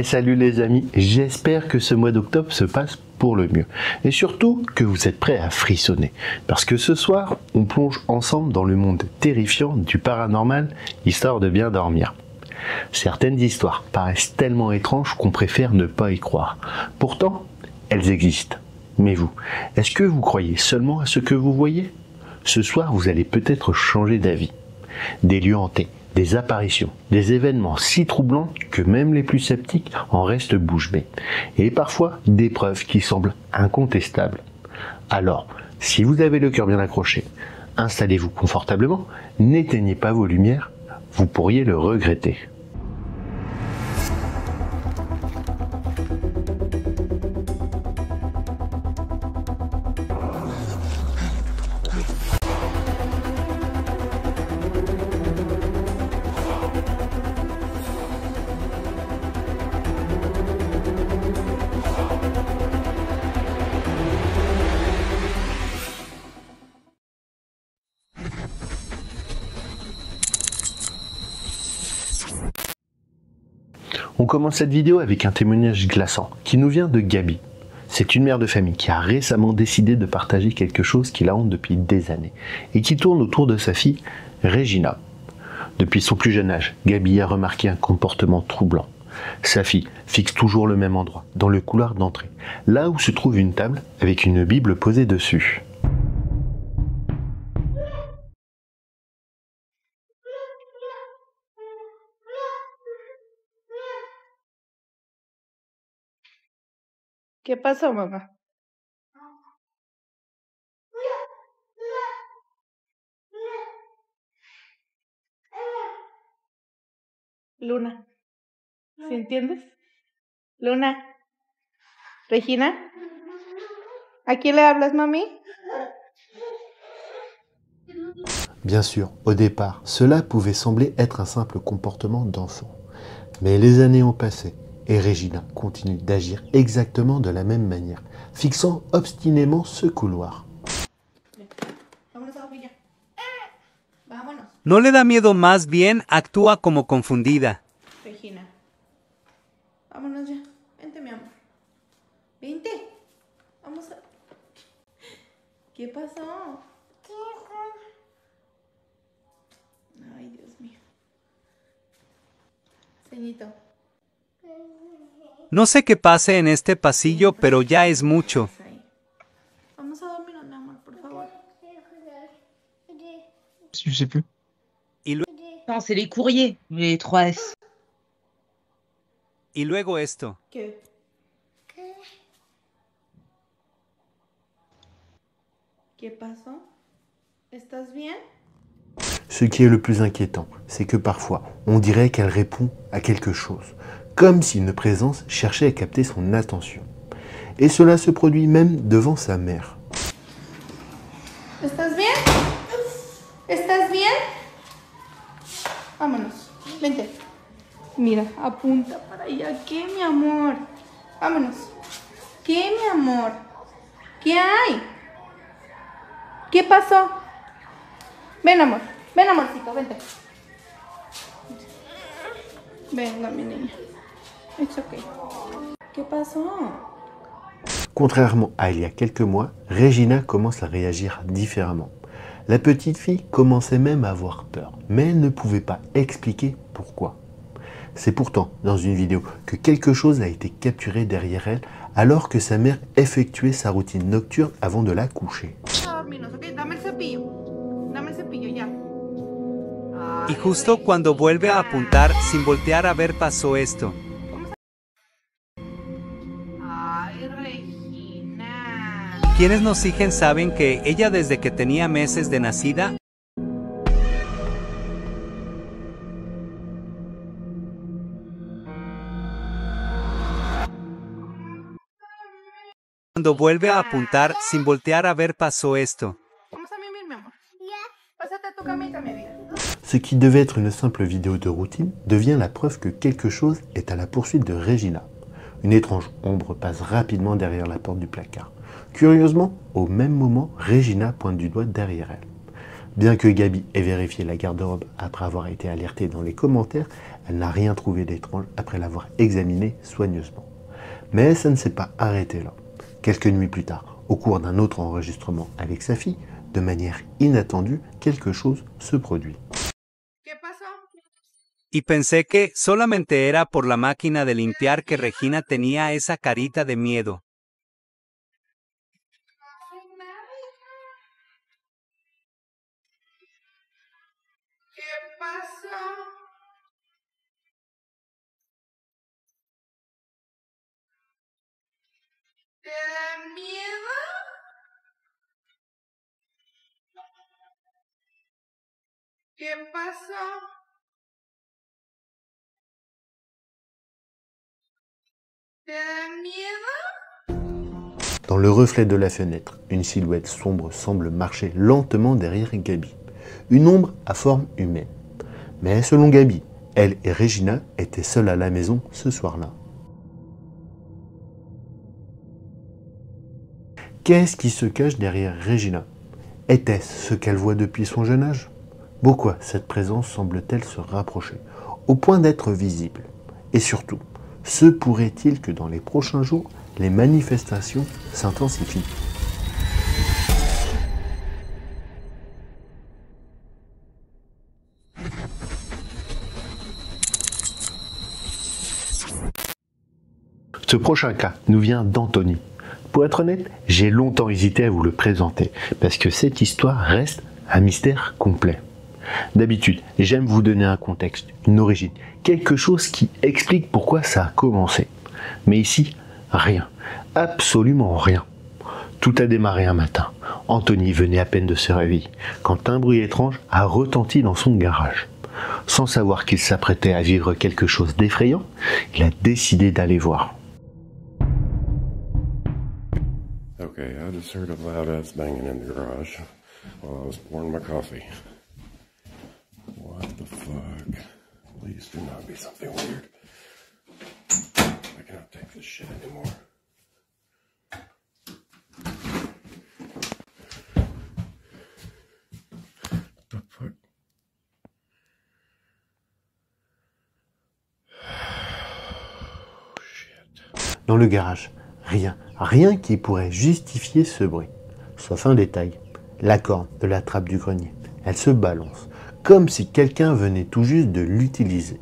Salut les amis, j'espère que ce mois d'octobre se passe pour le mieux. Et surtout que vous êtes prêts à frissonner. Parce que ce soir, on plonge ensemble dans le monde terrifiant du paranormal, histoire de bien dormir. Certaines histoires paraissent tellement étranges qu'on préfère ne pas y croire. Pourtant, elles existent. Mais vous, est-ce que vous croyez seulement à ce que vous voyez? Ce soir, vous allez peut-être changer d'avis. Des lieux hantés, des apparitions, des événements si troublants que même les plus sceptiques en restent bouche bée. Et parfois, des preuves qui semblent incontestables. Alors, si vous avez le cœur bien accroché, installez-vous confortablement, n'éteignez pas vos lumières, vous pourriez le regretter. On commence cette vidéo avec un témoignage glaçant qui nous vient de Gabi. C'est une mère de famille qui a récemment décidé de partager quelque chose qui la hante depuis des années et qui tourne autour de sa fille, Regina. Depuis son plus jeune âge, Gabi a remarqué un comportement troublant. Sa fille fixe toujours le même endroit, dans le couloir d'entrée, là où se trouve une table avec une Bible posée dessus. ¿Qué pasó, mamá? Luna, ¿sí entiendes? Luna, Regina, ¿a quién le hablas, mami? Bien sûr, au départ, cela pouvait sembler être un simple comportement d'enfant. Mais les années ont passé et Regina continue d'agir exactement de la même manière, fixant obstinément ce couloir. No le da miedo, más bien actúa como confundida. Regina, vámonos ya. Vente, mi amor. Vente. Vamos a... ¿Qué pasó? Ay, Dios mío. Ceñito. No sé qué pase en este pasillo, pero ya es mucho. Vamos a dormirnos, mi amor, por favor. Je sais plus. Non, c'est les courriers, les 3S. Y luego esto. ¿Qué? ¿Qué pasó? ¿Estás bien? Ce qui est le plus inquiétant, c'est que parfois, on dirait qu'elle répond à quelque chose, comme si une présence cherchait à capter son attention. Et cela se produit même devant sa mère. ¿Estás bien? ¿Estás bien? Vámonos, vente. Mira, apunta para allá. ¿Qué, mi amor? Vámonos. ¿Qué, mi amor? ¿Qué hay? ¿Qué pasó? Ven, amor. Ven, amorcito, vente. Venga, mi niña. It's okay. ¿Qué pasó? Contrairement à il y a quelques mois, Regina commence à réagir différemment. La petite fille commençait même à avoir peur, mais elle ne pouvait pas expliquer pourquoi. C'est pourtant dans une vidéo que quelque chose a été capturé derrière elle alors que sa mère effectuait sa routine nocturne avant de la coucher. Dame el cepillo. Dame el cepillo ya. Y justo cuando vuelve a apuntar, sin voltear a ver, pasó esto. Ay, Regina. Quienes nos siguen saben que ella desde que tenía meses de nacida, cuando vuelve a apuntar, sin voltear a ver, pasó esto. Vamos a mimir, mi amor. Pásate a tu camita, mi vida. Ce qui devait être une simple vidéo de routine devient la preuve que quelque chose est à la poursuite de Regina. Une étrange ombre passe rapidement derrière la porte du placard. Curieusement, au même moment, Regina pointe du doigt derrière elle. Bien que Gabi ait vérifié la garde-robe après avoir été alertée dans les commentaires, elle n'a rien trouvé d'étrange après l'avoir examiné soigneusement. Mais ça ne s'est pas arrêté là. Quelques nuits plus tard, au cours d'un autre enregistrement avec sa fille, de manière inattendue, quelque chose se produit. ¿Qué pasó? Y pensé que solamente era por la máquina de limpiar que Regina tenía esa carita de miedo. ¿Qué pasó? ¿Te da miedo? ¿Qué pasó? ¿Te da miedo? Dans le reflet de la fenêtre, une silhouette sombre semble marcher lentement derrière Gabi. Une ombre à forme humaine. Mais selon Gabi, elle et Regina étaient seules à la maison ce soir-là. Qu'est-ce qui se cache derrière Regina? Était-ce ce qu'elle voit depuis son jeune âge? Pourquoi cette présence semble-t-elle se rapprocher, au point d'être visible? Et surtout, se pourrait-il que dans les prochains jours, les manifestations s'intensifient? Ce prochain cas nous vient d'Anthony. Pour être honnête, j'ai longtemps hésité à vous le présenter, parce que cette histoire reste un mystère complet. D'habitude, j'aime vous donner un contexte, une origine, quelque chose qui explique pourquoi ça a commencé. Mais ici, rien, absolument rien. Tout a démarré un matin. Anthony venait à peine de se réveiller, quand un bruit étrange a retenti dans son garage. Sans savoir qu'il s'apprêtait à vivre quelque chose d'effrayant, il a décidé d'aller voir. Okay, I just heard a loud ass banging in the garage while I was pouring my coffee. What the fuck? Please do not be something weird. I cannot take this shit anymore. What the fuck? Oh, shit. Dans le garage, rien qui pourrait justifier ce bruit. Sauf un détail, la corne de la trappe du grenier. Elle se balance, comme si quelqu'un venait tout juste de l'utiliser.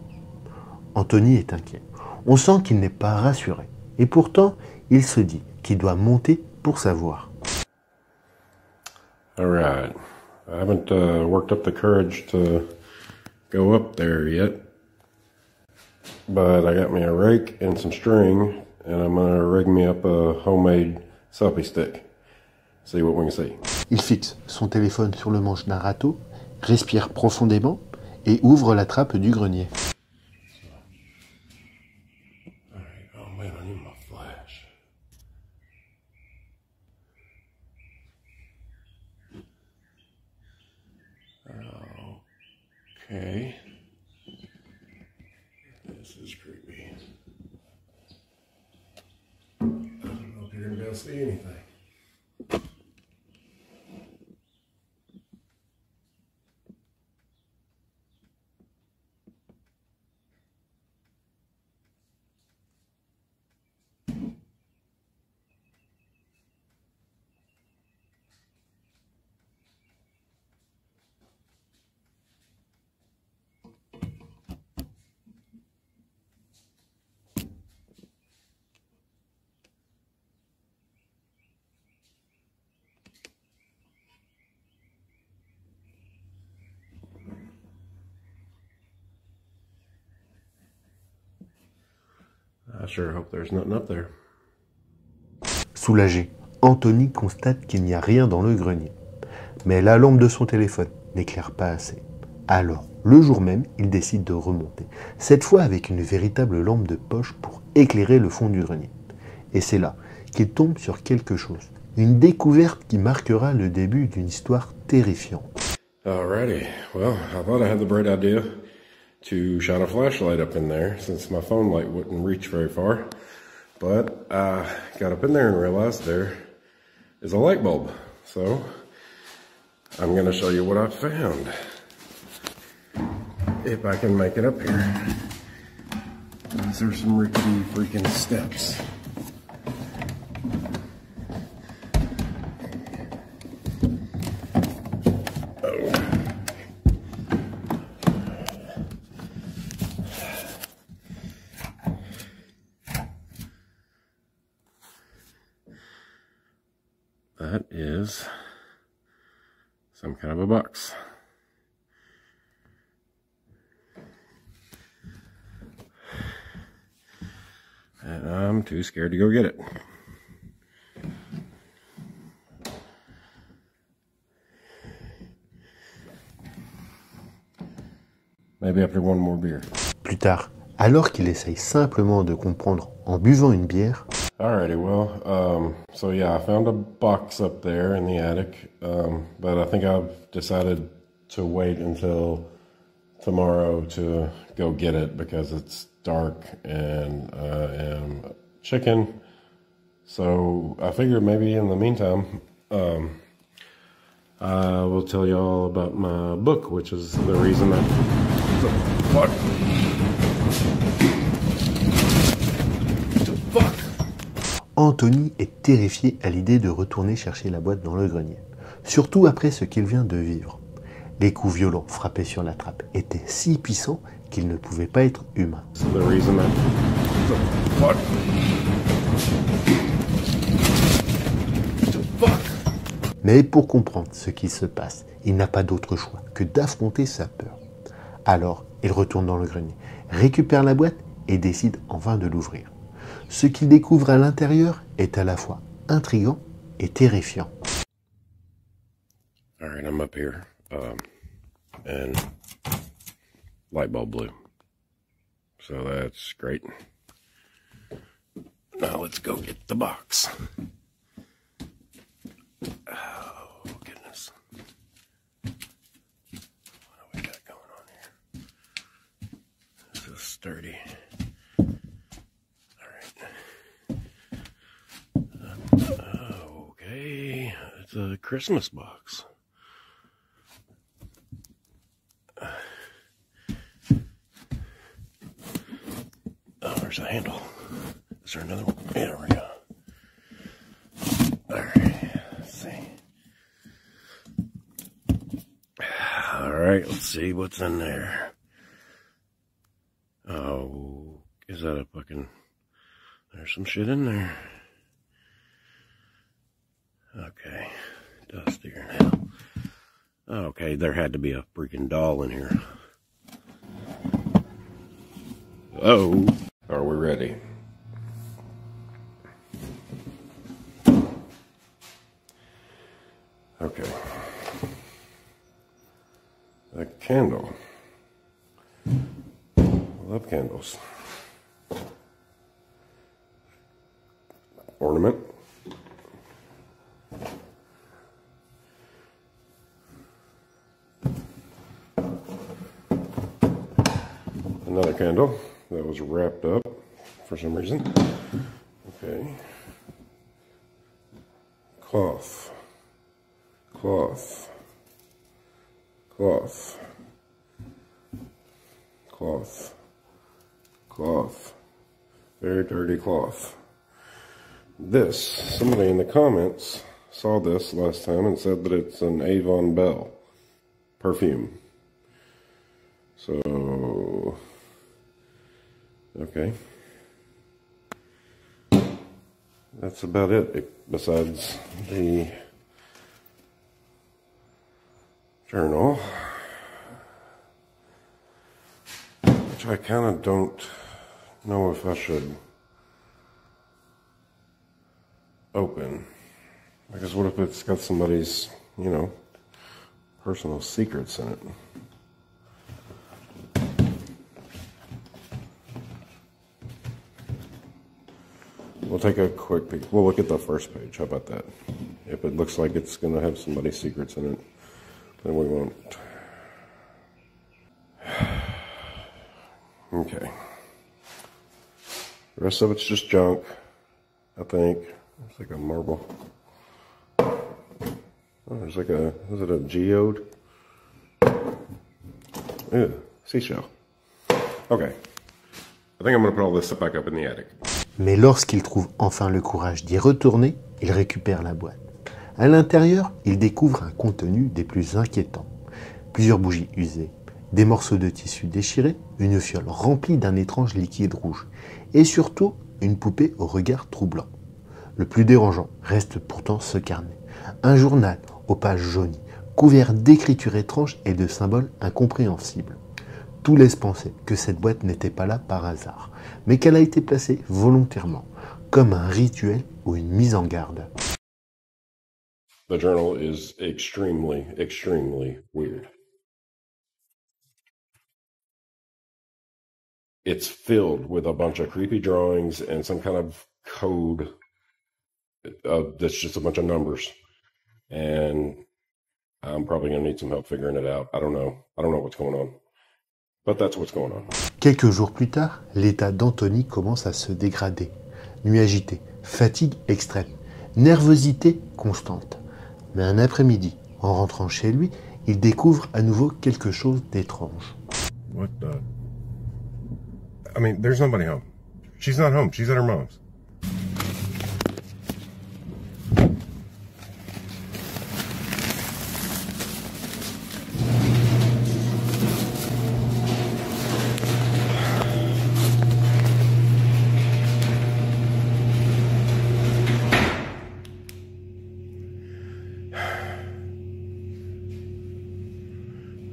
Anthony est inquiet. On sent qu'il n'est pas rassuré. Et pourtant, il se dit qu'il doit monter pour savoir. All right. I haven't worked up the courage to go up there yet. But I got me a rake and some string, and I'm gonna rig me up a homemade selfie stick. See what we can see. Il fixe son téléphone sur le manche d'un râteau, respire profondément et ouvre la trappe du grenier. All right. Oh man, I need my flash. Okay. This is creepy. I don't know if you're gonna be able to see anything. I sure hope there's nothing up there. Soulagé, Anthony constate qu'il n'y a rien dans le grenier. Mais la lampe de son téléphone n'éclaire pas assez. Alors, le jour même, il décide de remonter. Cette fois avec une véritable lampe de poche pour éclairer le fond du grenier. Et c'est là qu'il tombe sur quelque chose. Une découverte qui marquera le début d'une histoire terrifiante. Alrighty. Well, I thought I had the bright idea to shine a flashlight up in there since my phone light wouldn't reach very far. But I got up in there and realized there is a light bulb. So I'm gonna show you what I found. If I can make it up here. These are some rickety freaking steps. That is some kind of a box. And I'm too scared to go get it. Maybe after one more beer. Plus tard, alors qu'il essaye simplement de comprendre en buvant une bière, Alrighty, well, so yeah, I found a box up there in the attic, but I think I've decided to wait until tomorrow to go get it because it's dark and I am chicken. So I figured maybe in the meantime, I will tell you all about my book, which is the reason that... What? Anthony est terrifié à l'idée de retourner chercher la boîte dans le grenier, surtout après ce qu'il vient de vivre. Les coups violents frappés sur la trappe étaient si puissants qu'ils ne pouvaient pas être humains. Mais pour comprendre ce qui se passe, il n'a pas d'autre choix que d'affronter sa peur. Alors, il retourne dans le grenier, récupère la boîte et décide enfin de l'ouvrir. Ce qu'il découvre à l'intérieur est à la fois intriguant et terrifiant. All right, I'm up here, and light bulb blue. So that's great. Now let's go get the box. Oh, goodness. What do we got going on here? This is sturdy. Okay, it's a Christmas box. Oh, there's a handle. Is there another one? Yeah, there we go. Alright, let's see. Alright, let's see what's in there. Oh, is that a fucking... There's some shit in there. Okay, dustier now. Okay, there had to be a freaking doll in here. Oh, are we ready? Okay. A candle. I love candles. Ornament. Another candle that was wrapped up for some reason. Okay. Cloth. Cloth. Cloth. Cloth. Cloth. Very dirty cloth. This, somebody in the comments saw this last time and said that it's an Avon Bell perfume. So, okay. That's about it, besides the journal, which I kind of don't know if I should open, because what if it's got somebody's, you know, personal secrets in it? We'll take a quick peek. We'll look at the first page. How about that? If it looks like it's going to have somebody's secrets in it, then we won't. Okay. The rest of it's just junk, I think. It's like a marble. Oh, there's like a, was it a geode? Yeah, seashell. Okay. I think I'm gonna put all this stuff back up in the attic. Mais lorsqu'il trouve enfin le courage d'y retourner, il récupère la boîte. À l'intérieur, il découvre un contenu des plus inquiétants. Plusieurs bougies usées, des morceaux de tissu déchirés, une fiole remplie d'un étrange liquide rouge, et surtout une poupée au regard troublant. Le plus dérangeant reste pourtant ce carnet. Un journal aux pages jaunies, couvert d'écritures étranges et de symboles incompréhensibles. Tout laisse penser que cette boîte n'était pas là par hasard, mais qu'elle a été placée volontairement, comme un rituel ou une mise en garde. The journal is extremely, extremely weird. It's filled with a bunch of creepy drawings and some kind of code that's just a bunch of numbers. And I'm probably going to need some help figuring it out. I don't know what's going on. But that's what's going on. Quelques jours plus tard, l'état d'Anthony commence à se dégrader. Nuit agitée, fatigue extrême, nervosité constante. Mais un après-midi, en rentrant chez lui, il découvre à nouveau quelque chose d'étrange. What the? I mean, there's nobody home. She's not home. She's at her mom's.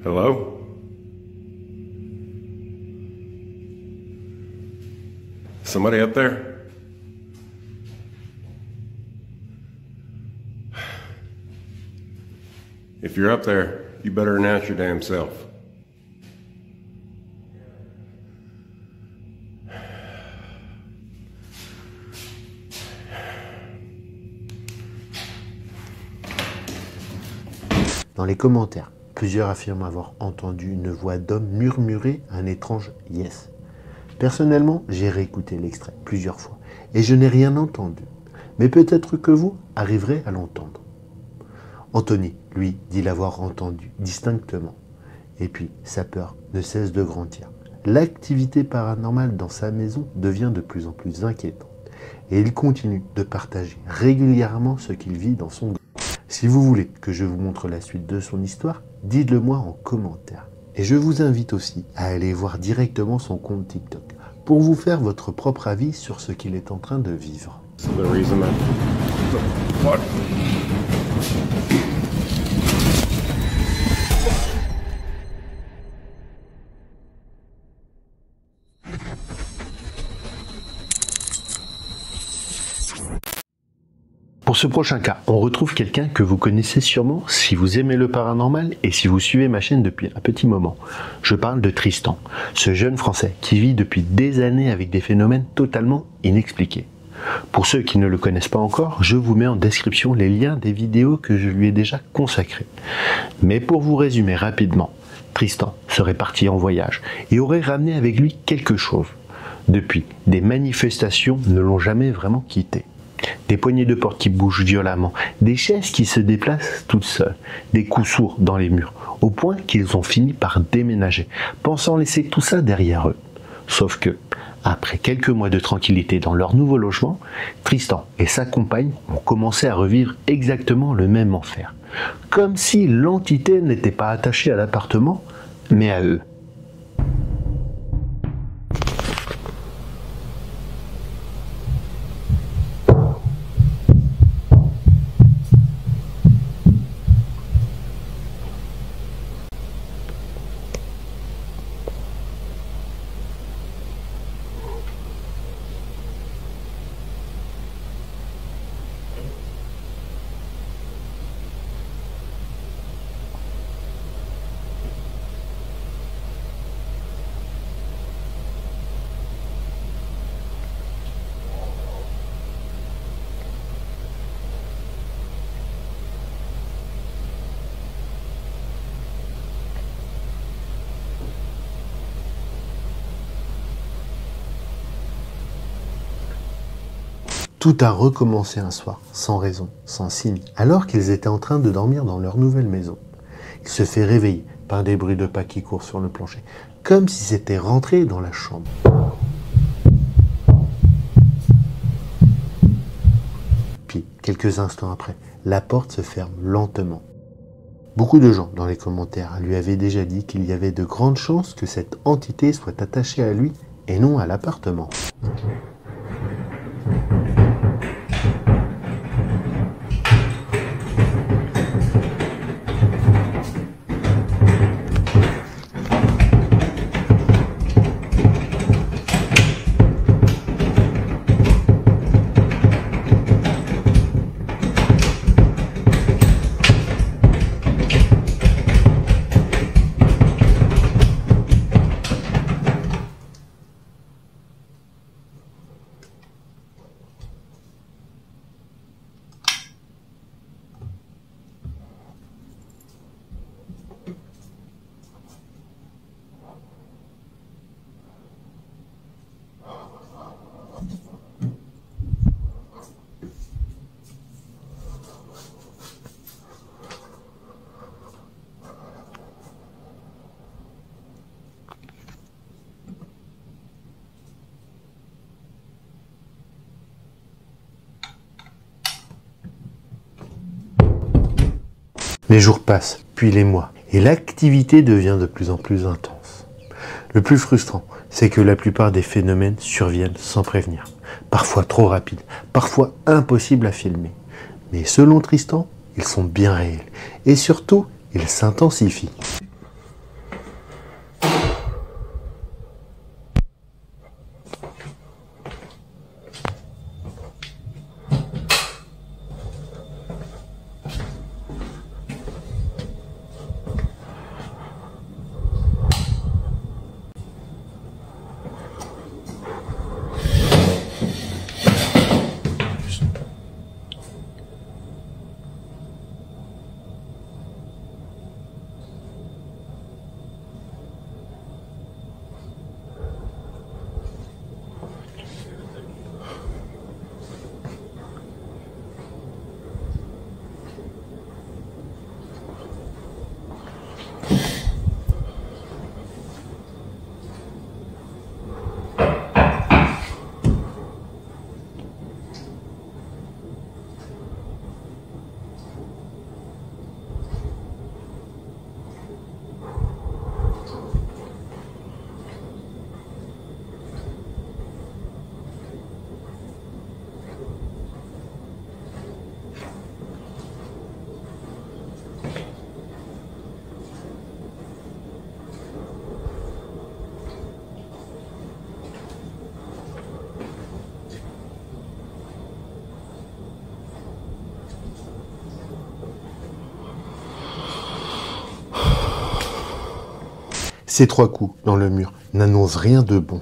Hello? Somebody up there? If you're up there, you better announce your damn self. Dans les commentaires, plusieurs affirment avoir entendu une voix d'homme murmurer un étrange « yes ». Personnellement, j'ai réécouté l'extrait plusieurs fois et je n'ai rien entendu. Mais peut-être que vous arriverez à l'entendre. Anthony, lui, dit l'avoir entendu distinctement. Et puis, sa peur ne cesse de grandir. L'activité paranormale dans sa maison devient de plus en plus inquiétante. Et il continue de partager régulièrement ce qu'il vit dans son... Si vous voulez que je vous montre la suite de son histoire, dites-le moi en commentaire. Et je vous invite aussi à aller voir directement son compte TikTok pour vous faire votre propre avis sur ce qu'il est en train de vivre. Pour ce prochain cas, on retrouve quelqu'un que vous connaissez sûrement si vous aimez le paranormal et si vous suivez ma chaîne depuis un petit moment. Je parle de Tristan, ce jeune Français qui vit depuis des années avec des phénomènes totalement inexpliqués. Pour ceux qui ne le connaissent pas encore, je vous mets en description les liens des vidéos que je lui ai déjà consacrées. Mais pour vous résumer rapidement, Tristan serait parti en voyage et aurait ramené avec lui quelque chose. Depuis, des manifestations ne l'ont jamais vraiment quitté. Des poignées de porte qui bougent violemment, des chaises qui se déplacent toutes seules, des coups sourds dans les murs, au point qu'ils ont fini par déménager, pensant laisser tout ça derrière eux. Sauf que, après quelques mois de tranquillité dans leur nouveau logement, Tristan et sa compagne ont commencé à revivre exactement le même enfer. Comme si l'entité n'était pas attachée à l'appartement, mais à eux. Tout a recommencé un soir, sans raison, sans signe, alors qu'ils étaient en train de dormir dans leur nouvelle maison. Il se fait réveiller par des bruits de pas qui courent sur le plancher, comme si c'était rentré dans la chambre. Puis, quelques instants après, la porte se ferme lentement. Beaucoup de gens dans les commentaires lui avaient déjà dit qu'il y avait de grandes chances que cette entité soit attachée à lui et non à l'appartement. Les jours passent, puis les mois, et l'activité devient de plus en plus intense. Le plus frustrant, c'est que la plupart des phénomènes surviennent sans prévenir. Parfois trop rapides, parfois impossibles à filmer. Mais selon Tristan, ils sont bien réels. Et surtout, ils s'intensifient. Ces 3 coups dans le mur n'annoncent rien de bon.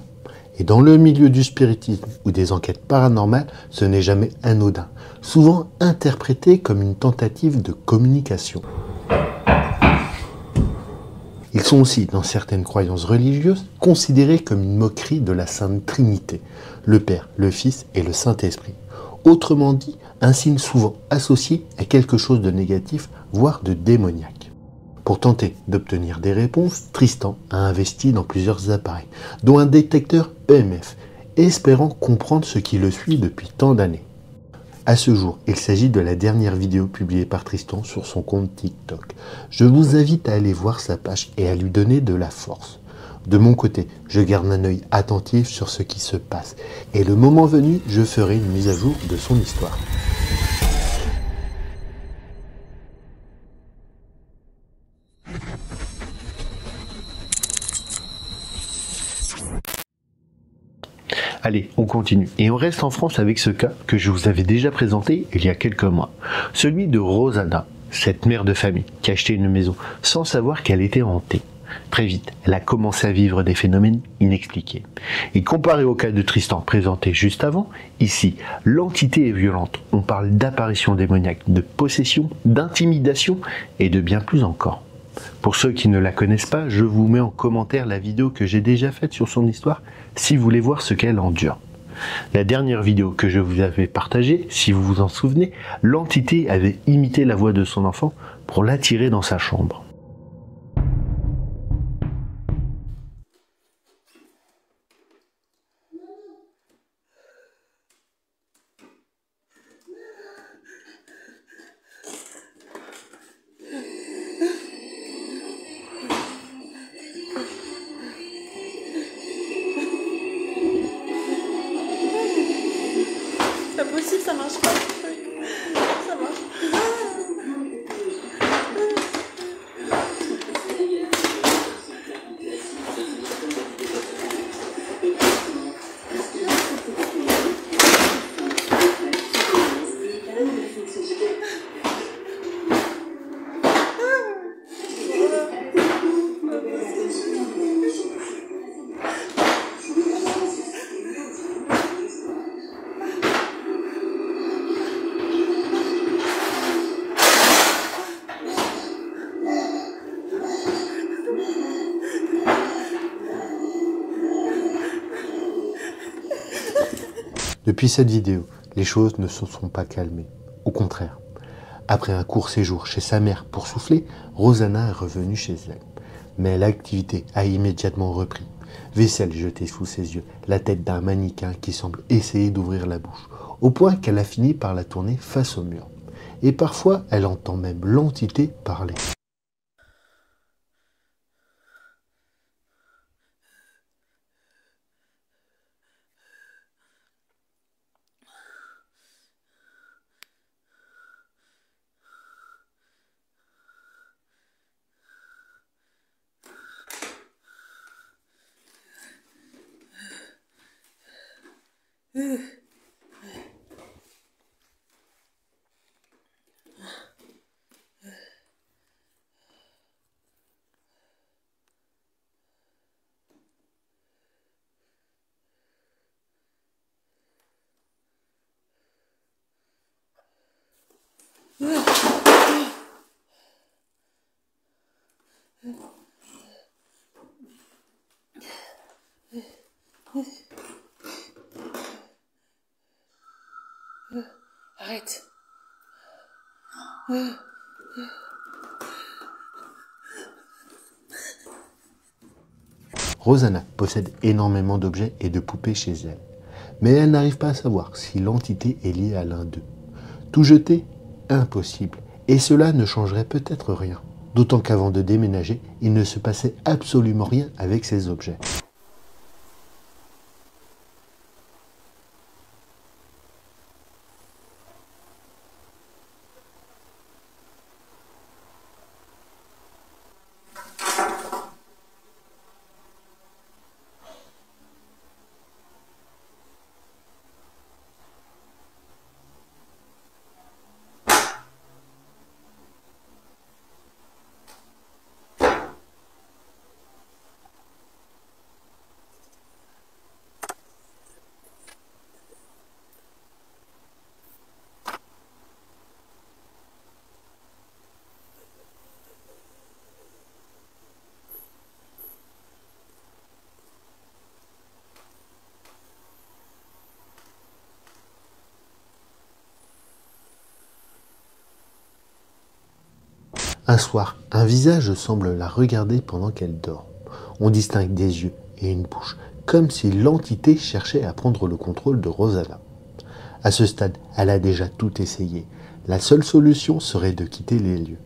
Et dans le milieu du spiritisme ou des enquêtes paranormales, ce n'est jamais anodin, souvent interprété comme une tentative de communication. Ils sont aussi, dans certaines croyances religieuses, considérés comme une moquerie de la Sainte Trinité, le Père, le Fils et le Saint-Esprit. Autrement dit, un signe souvent associé à quelque chose de négatif, voire de démoniaque. Pour tenter d'obtenir des réponses, Tristan a investi dans plusieurs appareils, dont un détecteur EMF, espérant comprendre ce qui le suit depuis tant d'années. À ce jour, il s'agit de la dernière vidéo publiée par Tristan sur son compte TikTok. Je vous invite à aller voir sa page et à lui donner de la force. De mon côté, je garde un œil attentif sur ce qui se passe, et le moment venu, je ferai une mise à jour de son histoire. Allez, on continue. Et on reste en France avec ce cas que je vous avais déjà présenté il y a quelques mois. Celui de Rosanna, cette mère de famille qui a acheté une maison sans savoir qu'elle était hantée. Très vite, elle a commencé à vivre des phénomènes inexpliqués. Et comparé au cas de Tristan présenté juste avant, ici, l'entité est violente. On parle d'apparition démoniaque, de possession, d'intimidation et de bien plus encore. Pour ceux qui ne la connaissent pas, je vous mets en commentaire la vidéo que j'ai déjà faite sur son histoire si vous voulez voir ce qu'elle endure. La dernière vidéo que je vous avais partagée, si vous vous en souvenez, l'entité avait imité la voix de son enfant pour l'attirer dans sa chambre. C'est pas possible, ça marche pas. Ça marche. Depuis cette vidéo, les choses ne se sont pas calmées. Au contraire. Après un court séjour chez sa mère pour souffler, Rosanna est revenue chez elle. Mais l'activité a immédiatement repris. Vaisselle jetée sous ses yeux, la tête d'un mannequin qui semble essayer d'ouvrir la bouche, au point qu'elle a fini par la tourner face au mur. Et parfois, elle entend même l'entité parler. Arrête. Rosanna possède énormément d'objets et de poupées chez elle. Mais elle n'arrive pas à savoir si l'entité est liée à l'un d'eux. Tout jeter? Impossible. Et cela ne changerait peut-être rien. D'autant qu'avant de déménager, il ne se passait absolument rien avec ces objets. Un soir, un visage semble la regarder pendant qu'elle dort. On distingue des yeux et une bouche, comme si l'entité cherchait à prendre le contrôle de Rosanna. À ce stade, elle a déjà tout essayé. La seule solution serait de quitter les lieux.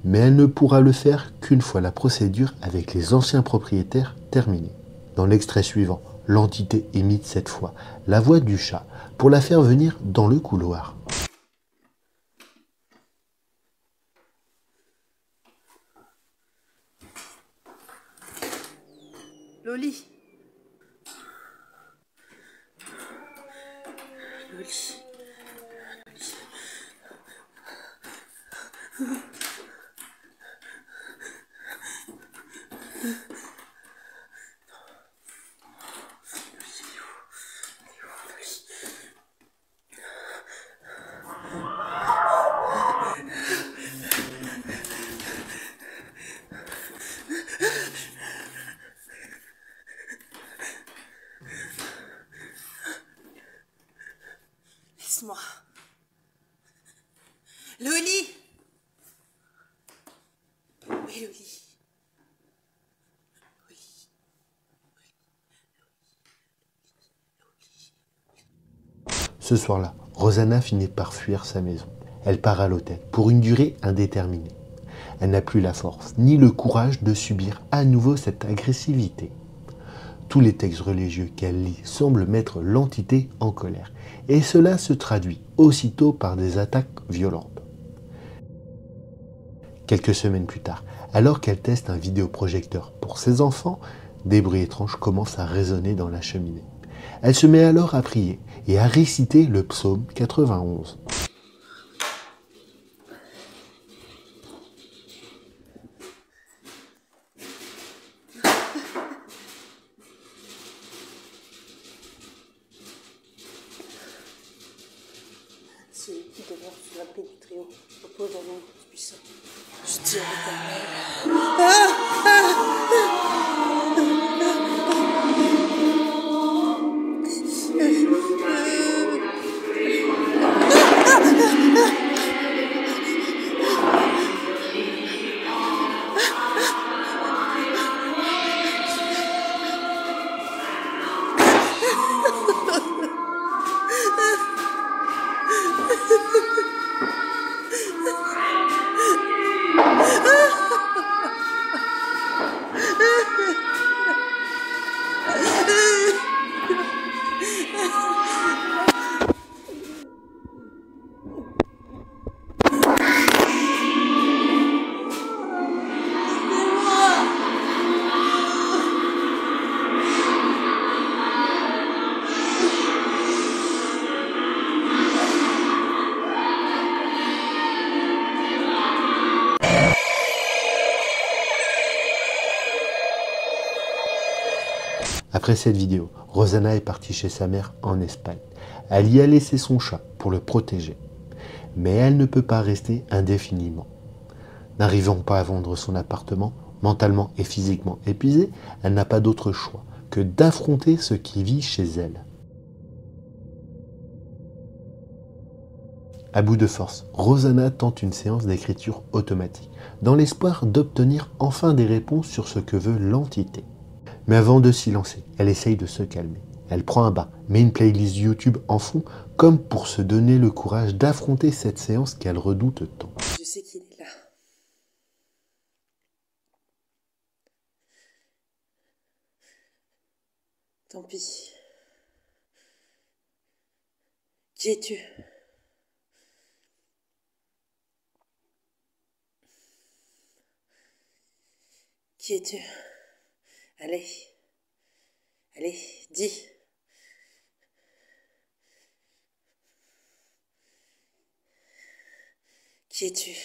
Mais elle ne pourra le faire qu'une fois la procédure avec les anciens propriétaires terminée. Dans l'extrait suivant, l'entité imite cette fois la voix du chat pour la faire venir dans le couloir. Loli. Loli. Héloïse. Ce soir-là, Rosanna finit par fuir sa maison. Elle part à l'hôtel pour une durée indéterminée. Elle n'a plus la force ni le courage de subir à nouveau cette agressivité. Tous les textes religieux qu'elle lit semblent mettre l'entité en colère, et cela se traduit aussitôt par des attaques violentes. Quelques semaines plus tard, alors qu'elle teste un vidéoprojecteur pour ses enfants, des bruits étranges commencent à résonner dans la cheminée. Elle se met alors à prier et à réciter le psaume 91. Celui qui demeure sous la paix du Très-Haut, repose dans l'ombre du puissant. Je dis à l'Éternel. Après cette vidéo, Rosanna est partie chez sa mère en Espagne. Elle y a laissé son chat pour le protéger. Mais elle ne peut pas rester indéfiniment. N'arrivant pas à vendre son appartement, mentalement et physiquement épuisée, elle n'a pas d'autre choix que d'affronter ce qui vit chez elle. À bout de force, Rosanna tente une séance d'écriture automatique, dans l'espoir d'obtenir enfin des réponses sur ce que veut l'entité. Mais avant de s'y lancer, elle essaye de se calmer. Elle prend un bain, met une playlist YouTube en fond, comme pour se donner le courage d'affronter cette séance qu'elle redoute tant. Je sais qu'il est là. Tant pis. Qui es-tu? Qui es-tu? Allez, allez, dis. Qui es-tu?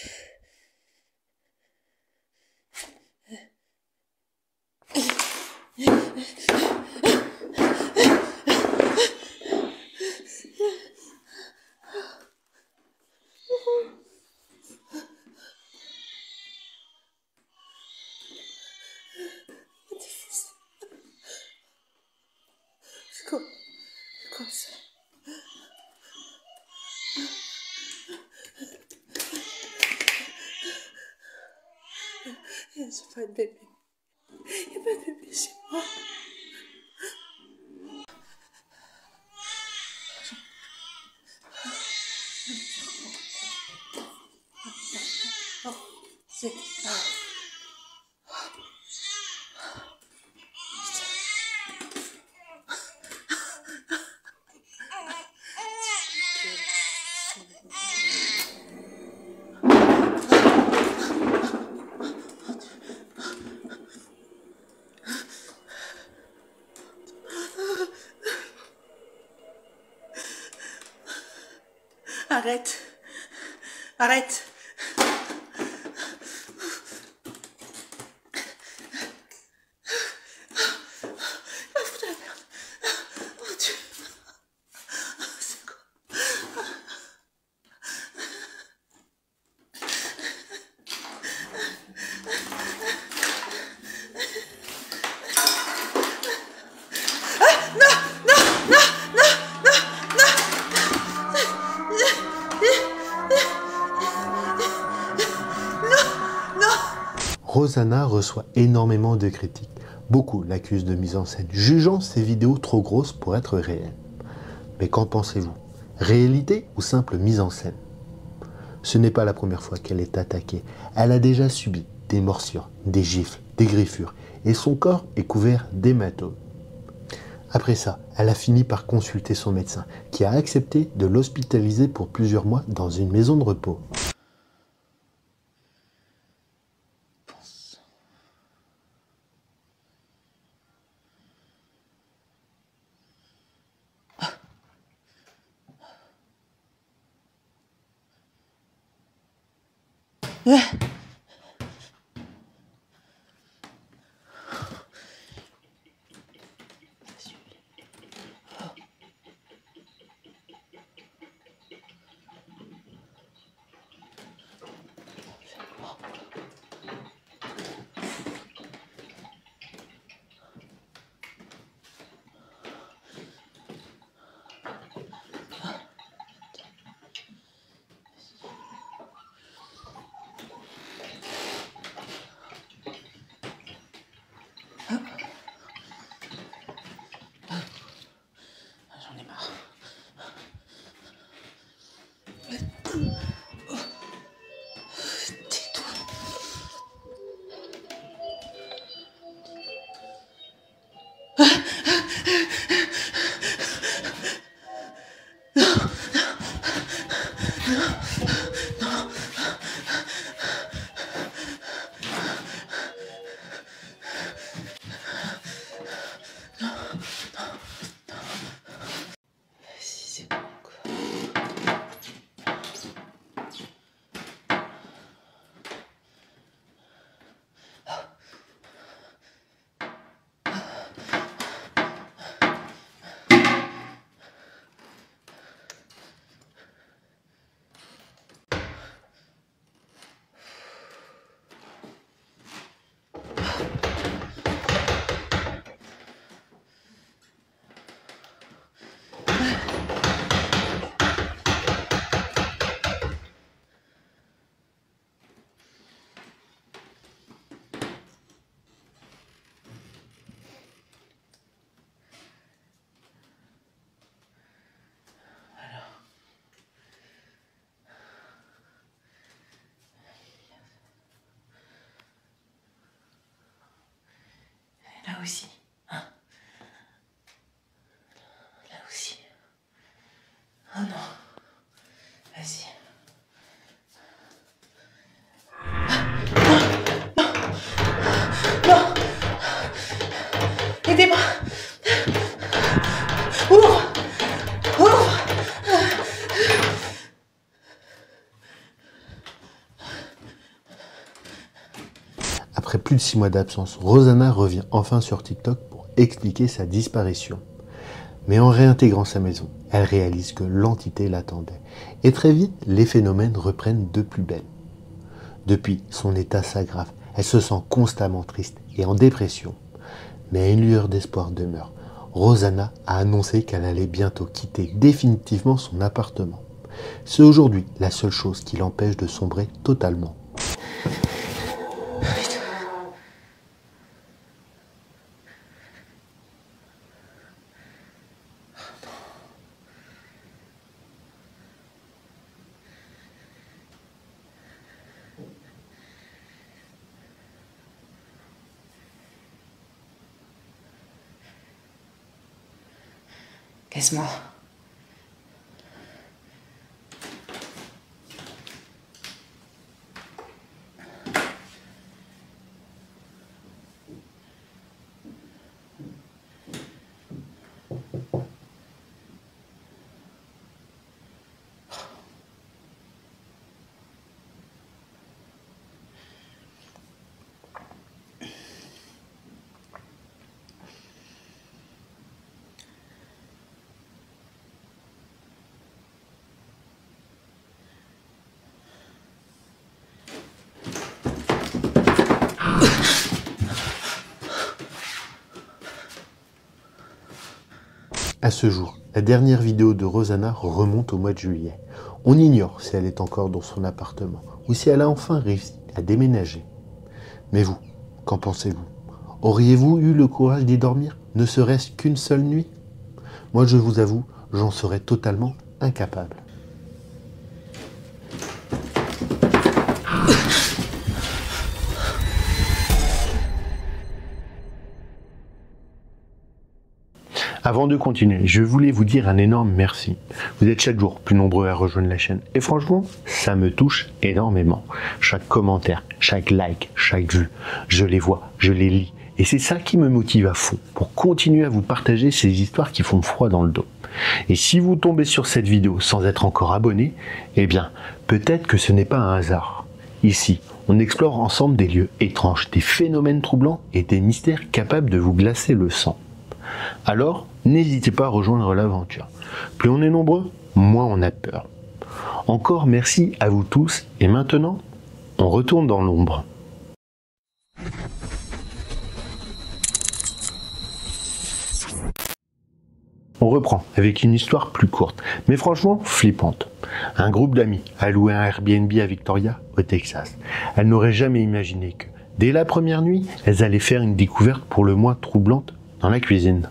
Comme ça. Il n'y a pas de bébé. Il n'y a pas de bébé chez moi. C'est... Arrête. Arrête. Ah, foutre la merde. Oh Dieu. C'est quoi? Ah, non, non, non, non, non, non. Rosanna reçoit énormément de critiques. Beaucoup l'accusent de mise en scène, jugeant ses vidéos trop grosses pour être réelles. Mais qu'en pensez-vous? Réalité ou simple mise en scène? Ce n'est pas la première fois qu'elle est attaquée. Elle a déjà subi des morsures, des gifles, des griffures, et son corps est couvert d'hématomes. Après ça, elle a fini par consulter son médecin, qui a accepté de l'hospitaliser pour plusieurs mois dans une maison de repos. J'en ai marre. Tais-toi. Si c'est bon, quoi. Là aussi. Hein? Là aussi. Oh non. Vas-y. Non. Aidez-moi. Ouvre. Ouvre. Après plus de 6 mois d'absence, Rosanna revient enfin sur TikTok pour expliquer sa disparition. Mais en réintégrant sa maison, elle réalise que l'entité l'attendait. Et très vite, les phénomènes reprennent de plus belle. Depuis, son état s'aggrave. Elle se sent constamment triste et en dépression. Mais une lueur d'espoir demeure. Rosanna a annoncé qu'elle allait bientôt quitter définitivement son appartement. C'est aujourd'hui la seule chose qui l'empêche de sombrer totalement. Laisse-moi. À ce jour, la dernière vidéo de Rosanna remonte au mois de juillet. On ignore si elle est encore dans son appartement ou si elle a enfin réussi à déménager. Mais vous, qu'en pensez-vous? Auriez-vous eu le courage d'y dormir, ne serait-ce qu'une seule nuit? Moi, je vous avoue, j'en serais totalement incapable. Avant de continuer, je voulais vous dire un énorme merci. Vous êtes chaque jour plus nombreux à rejoindre la chaîne. Et franchement, ça me touche énormément. Chaque commentaire, chaque like, chaque vue, je les vois, je les lis. Et c'est ça qui me motive à fond, pour continuer à vous partager ces histoires qui font froid dans le dos. Et si vous tombez sur cette vidéo sans être encore abonné, eh bien, peut-être que ce n'est pas un hasard. Ici, on explore ensemble des lieux étranges, des phénomènes troublants et des mystères capables de vous glacer le sang. Alors, n'hésitez pas à rejoindre l'aventure. Plus on est nombreux, moins on a peur. Encore merci à vous tous et maintenant, on retourne dans l'ombre. On reprend avec une histoire plus courte, mais franchement flippante. Un groupe d'amis a loué un Airbnb à Victoria, au Texas. Elles n'auraient jamais imaginé que, dès la première nuit, elles allaient faire une découverte pour le moins troublante dans la cuisine.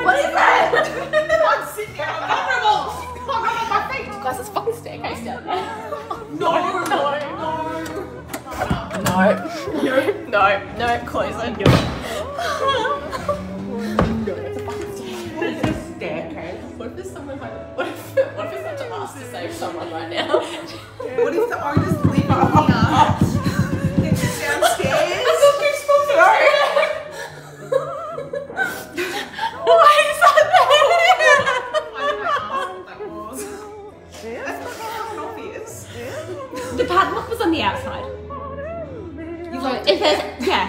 What is that? I'm sitting here uncomfortable. I'm on my feet. Guys, it's fucking staircase down there. No, close it. It's a staircase. What if there's someone like, what if it's up to us to save someone right now? What if the owner's living here? It's just downstairs. I thought you were supposed to know. Why is that there? I don't know what that was. That's not fucking obvious. The padlock was on the outside. So if there's, yeah.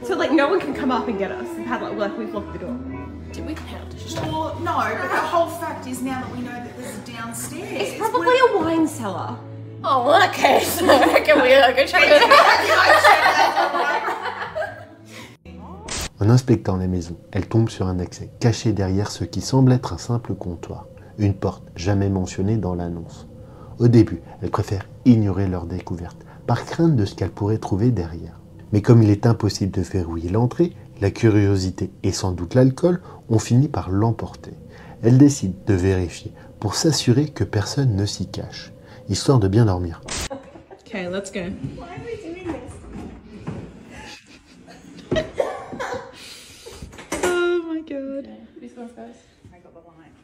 So like no one can come up and get us. The padlock, like we've locked the door. Did we pound? Well, no, but the whole fact is now that we know that there's a downstairs. It's probably a wine cellar. Oh, okay. So can we go check it out? En inspectant la maison, elle tombe sur un accès caché derrière ce qui semble être un simple comptoir, une porte jamais mentionnée dans l'annonce. Au début, elle préfère ignorer leur découverte, par crainte de ce qu'elle pourrait trouver derrière. Mais comme il est impossible de verrouiller l'entrée, la curiosité et sans doute l'alcool ont fini par l'emporter. Elle décide de vérifier pour s'assurer que personne ne s'y cache, histoire de bien dormir. Okay, let's go. Why are we doing this? Oh my god. This one first. I got the line.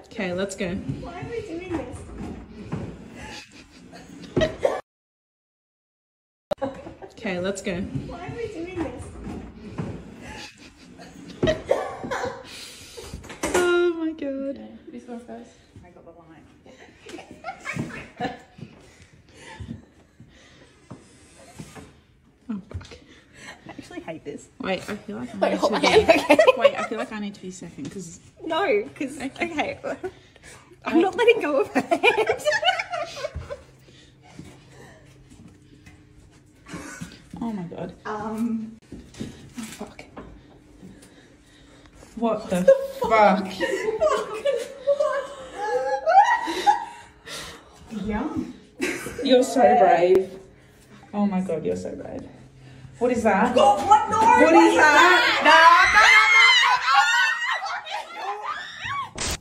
Okay, let's go. Why are we doing this? Okay, let's go. Why are we doing this? Oh my god. This one first. I got the line. Oh fuck. I actually hate this. Wait, I feel like I Wait, need hold to on. be... Okay. Wait, I feel like I need to be second because... No, because, okay. I'm not letting go of her hand. Oh my god. Oh fuck. What the fuck? Yum. You're so brave. Oh my god, you're so brave. What is that? Oh, what? No! What is that?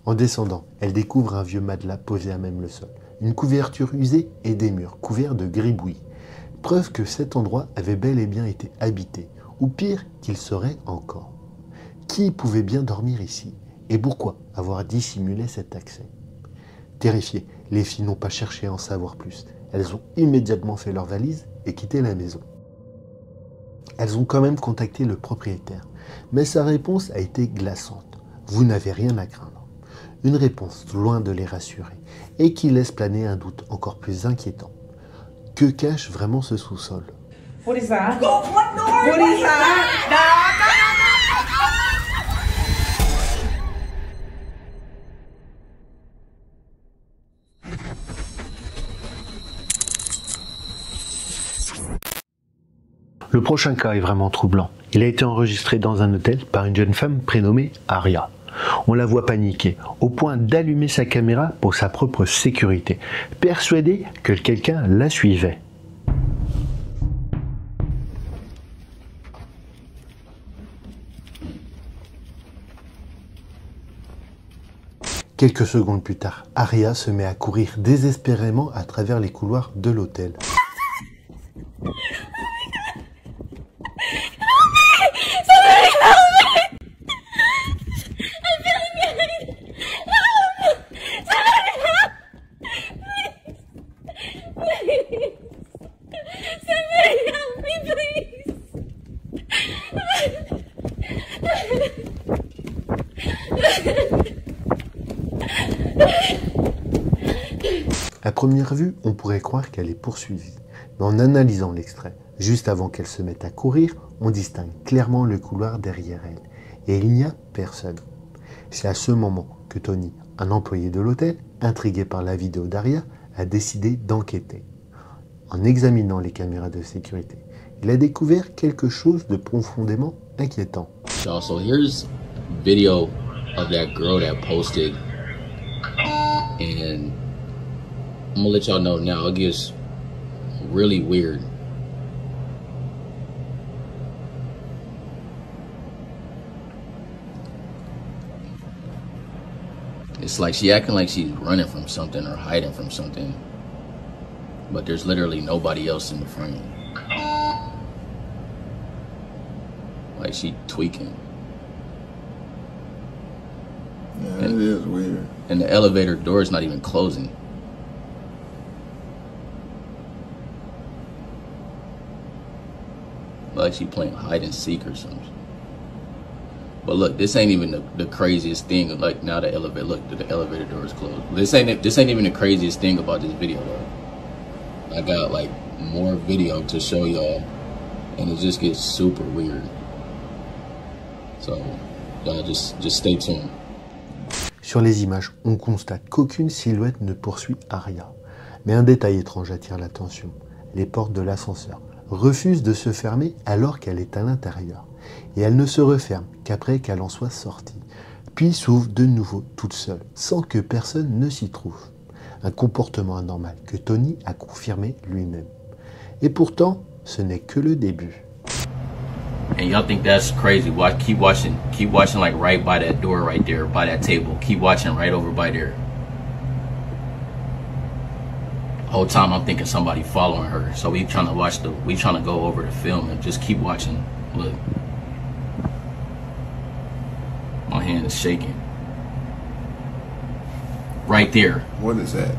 En descendant, elle découvre un vieux matelas posé à même le sol, une couverture usée et des murs couverts de gribouillis. Preuve que cet endroit avait bel et bien été habité, ou pire qu'il serait encore. Qui pouvait bien dormir ici? Et pourquoi avoir dissimulé cet accès? Terrifiées, les filles n'ont pas cherché à en savoir plus. Elles ont immédiatement fait leurs valises et quitté la maison. Elles ont quand même contacté le propriétaire, mais sa réponse a été glaçante. Vous n'avez rien à craindre. Une réponse loin de les rassurer et qui laisse planer un doute encore plus inquiétant. Que cache vraiment ce sous-sol? What is that? Oh, what? No! What is that? Le prochain cas est vraiment troublant. Il a été enregistré dans un hôtel par une jeune femme prénommée Aria. On la voit paniquer, au point d'allumer sa caméra pour sa propre sécurité, persuadée que quelqu'un la suivait. Quelques secondes plus tard, Aria se met à courir désespérément à travers les couloirs de l'hôtel. À première vue, on pourrait croire qu'elle est poursuivie. Mais en analysant l'extrait, juste avant qu'elle se mette à courir, on distingue clairement le couloir derrière elle. Et il n'y a personne. C'est à ce moment que Tony, un employé de l'hôtel, intrigué par la vidéo d'Aria, a décidé d'enquêter. En examinant les caméras de sécurité, il a découvert quelque chose de profondément inquiétant. So here's video of that girl that posted, and I'm gonna let y'all know now, it gets really weird. It's like she acting like she's running from something or hiding from something, but there's literally nobody else in the frame. Like she tweaking. Yeah, it is weird. And the elevator door is not even closing. Like she playing hide and seek or something. But look, this ain't even the craziest thing. Like now the elevator, look, the elevator door is closed. This ain't even the craziest thing about this video though. I got like more video to show y'all, and it just gets super weird. So y'all just stay tuned. Sur les images, on constate qu'aucune silhouette ne poursuit Aria. Mais un détail étrange attire l'attention. Les portes de l'ascenseur refusent de se fermer alors qu'elle est à l'intérieur. Et elle ne se referme qu'après qu'elle en soit sortie. Puis s'ouvre de nouveau toute seule, sans que personne ne s'y trouve. Un comportement anormal que Tony a confirmé lui-même. Et pourtant, ce n'est que le début. And y'all think that's crazy? Keep watching like right by that door right there, by that table. Keep watching right over by there. Whole time I'm thinking somebody following her. So we trying to go over the film and just keep watching. Look. My hand is shaking. Right there. What is that?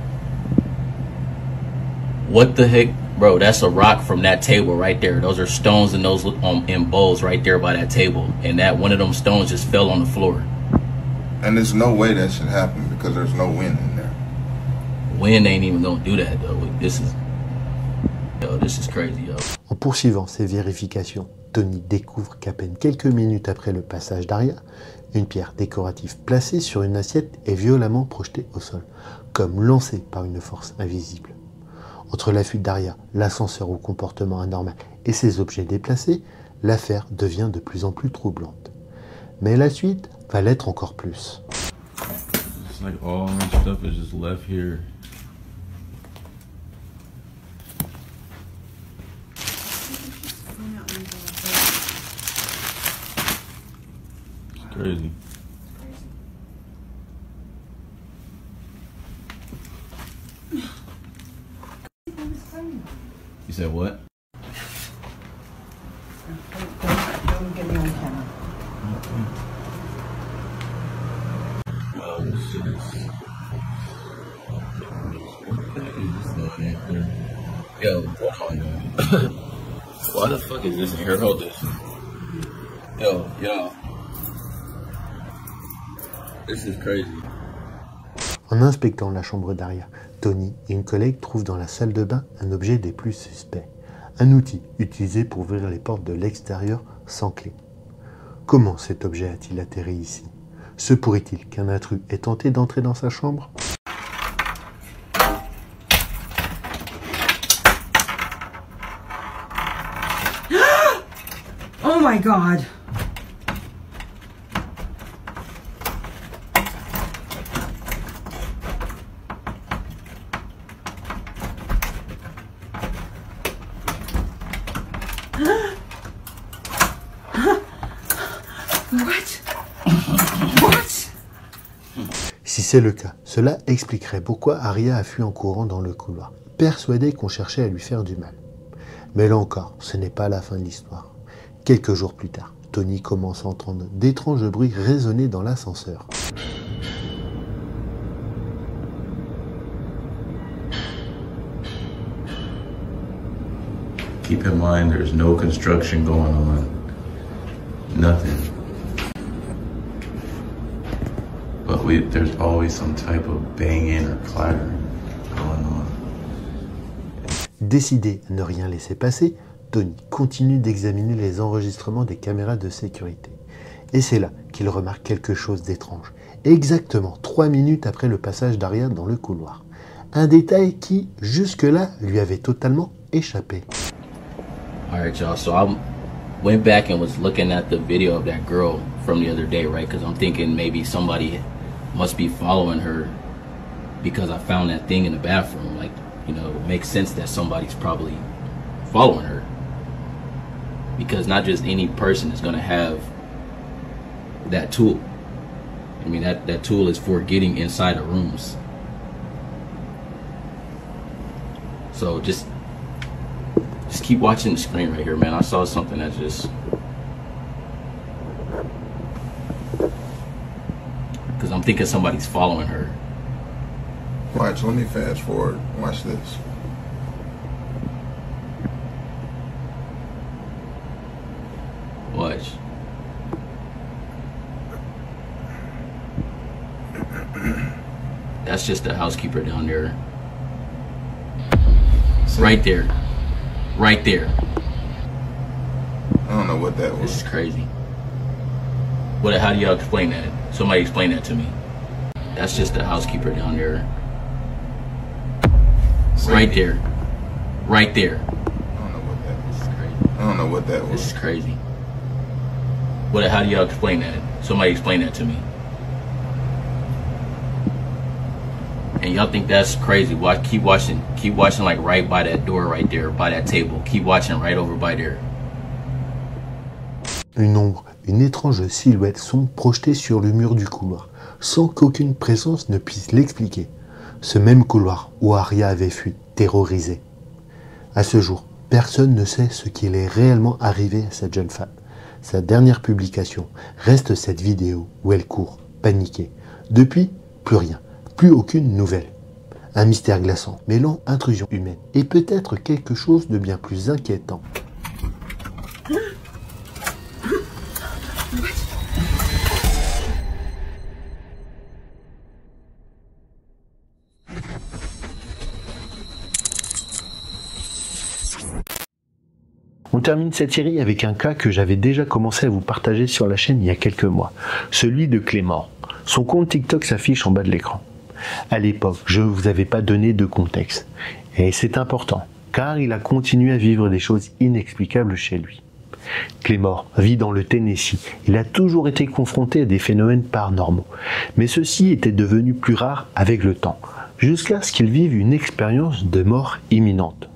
What the heck? Bro, that's a rock from that table right there. Those are stones in those in bowls right there by that table. And that one of them stones just fell on the floor. And there's no way that should happen because there's no wind in there. Wind ain't even gonna do that though. This is crazy, yo. En poursuivant ces vérifications, Tony découvre qu'à peine quelques minutes après le passage d'Aria, une pierre décorative placée sur une assiette est violemment projetée au sol, comme lancée par une force invisible. Entre la fuite d'Aria, l'ascenseur au comportement anormal et ses objets déplacés, l'affaire devient de plus en plus troublante. Mais la suite va l'être encore plus. It's like all my stuff is just left here. It's crazy. You said what? Don't get me on camera. Oh, shit. Yo, hold on. Why the fuck is this in here? Hold this. Yo. This is crazy. En inspectant la chambre d'Aria, Tony et une collègue trouvent dans la salle de bain un objet des plus suspects. Un outil utilisé pour ouvrir les portes de l'extérieur sans clé. Comment cet objet a-t-il atterri ici? Se pourrait-il qu'un intrus ait tenté d'entrer dans sa chambre? Oh my god. Si c'est le cas, cela expliquerait pourquoi Aria a fui en courant dans le couloir, persuadée qu'on cherchait à lui faire du mal. Mais là encore, ce n'est pas la fin de l'histoire. Quelques jours plus tard, Tony commence à entendre d'étranges bruits résonner dans l'ascenseur. Keep in mind, there's no construction going on. Nothing. But there's always some type of banging or clattering going on. Décidé à ne rien laisser passer, Tony continue d'examiner les enregistrements des caméras de sécurité. Et c'est là qu'il remarque quelque chose d'étrange, exactement 3 minutes après le passage d'Aria dans le couloir. Un détail qui, jusque-là, lui avait totalement échappé. Alright, y'all, so I went back and was looking at the video of that girl from the other day, right? Because I'm thinking maybe somebody must be following her because I found that thing in the bathroom. Like, you know, it makes sense that somebody's probably following her. Because not just any person is going to have that tool. I mean, that tool is for getting inside of rooms. So just keep watching the screen right here, man. I saw something that just... Because I'm thinking somebody's following her. Watch, let me fast forward. Watch this. Watch. That's just the housekeeper down there. See? Right there. Right there. I don't know what that was. This is crazy. How do y'all explain that? Somebody explain that to me. That's just the housekeeper down there. See? Right there. Right there. I don't know what that was. This is crazy. I don't know what that was. This is crazy. How do y'all explain that? Somebody explain that to me. And y'all think that's crazy? Keep watching like right by that door right there, by that table. Keep watching right over by there. Une ombre, une étrange silhouette sont projetées sur le mur du couloir, sans qu'aucune présence ne puisse l'expliquer. Ce même couloir où Aria avait fui, terrorisée. À ce jour, personne ne sait ce qu'il est réellement arrivé à cette jeune femme. Sa dernière publication reste cette vidéo où elle court, paniquée. Depuis, plus rien, plus aucune nouvelle. Un mystère glaçant, mêlant intrusion humaine et peut-être quelque chose de bien plus inquiétant. On termine cette série avec un cas que j'avais déjà commencé à vous partager sur la chaîne il y a quelques mois, celui de Clément. Son compte TikTok s'affiche en bas de l'écran. À l'époque, je ne vous avais pas donné de contexte. Et c'est important, car il a continué à vivre des choses inexplicables chez lui. Clément vit dans le Tennessee. Il a toujours été confronté à des phénomènes paranormaux. Mais ceci était devenu plus rare avec le temps, jusqu'à ce qu'il vive une expérience de mort imminente.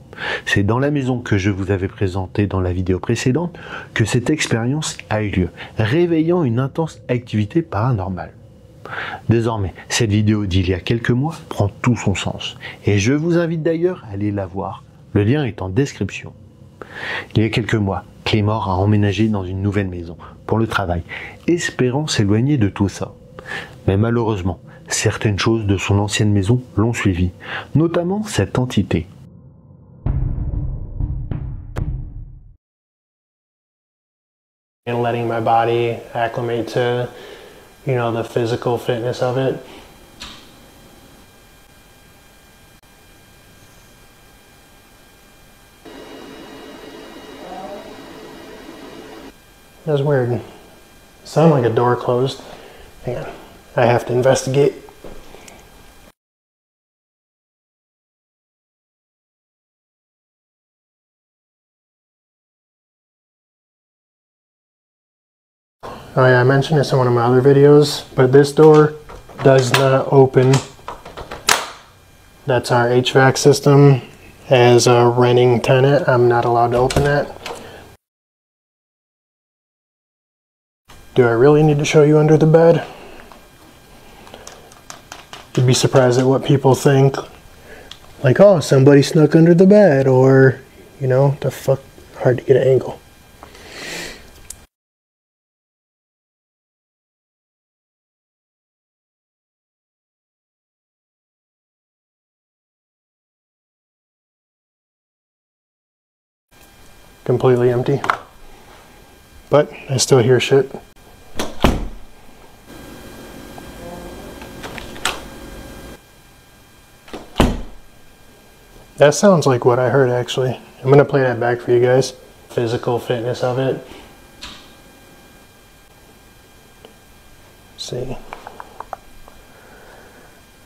C'est dans la maison que je vous avais présentée dans la vidéo précédente que cette expérience a eu lieu, réveillant une intense activité paranormale. Désormais, cette vidéo d'il y a quelques mois prend tout son sens, et je vous invite d'ailleurs à aller la voir. Le lien est en description. Il y a quelques mois, Clément a emménagé dans une nouvelle maison pour le travail, espérant s'éloigner de tout ça. Mais malheureusement, certaines choses de son ancienne maison l'ont suivi, notamment cette entité. And letting my body acclimate to, you know, the physical fitness of it. That's weird. Sound like a door closed. Hang on. I have to investigate. Oh yeah, I mentioned this in one of my other videos, but this door does not open. That's our HVAC system. As a renting tenant, I'm not allowed to open that. Do I really need to show you under the bed? You'd be surprised at what people think. Like, oh, somebody snuck under the bed, or, you know, the fuck, hard to get an angle. Completely empty. But I still hear shit. That sounds like what I heard, actually. I'm gonna play that back for you guys. Physical fitness of it. Let's see.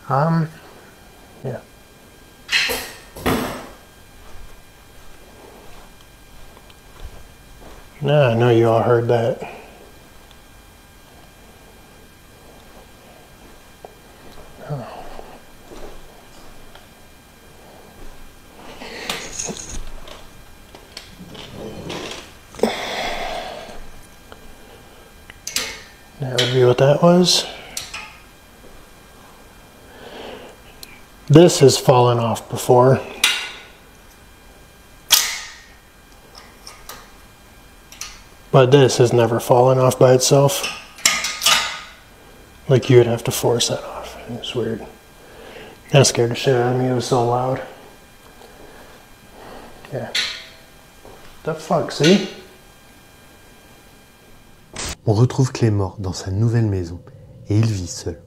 Yeah. No, I know you all heard that. Oh. That would be what that was. This has fallen off before. But this has never fallen off by itself. Like you would have to force that off. It's weird. That scared the shit out of me, it was so loud. Yeah. The fuck, see? On retrouve Clémor dans sa nouvelle maison et il vit seul.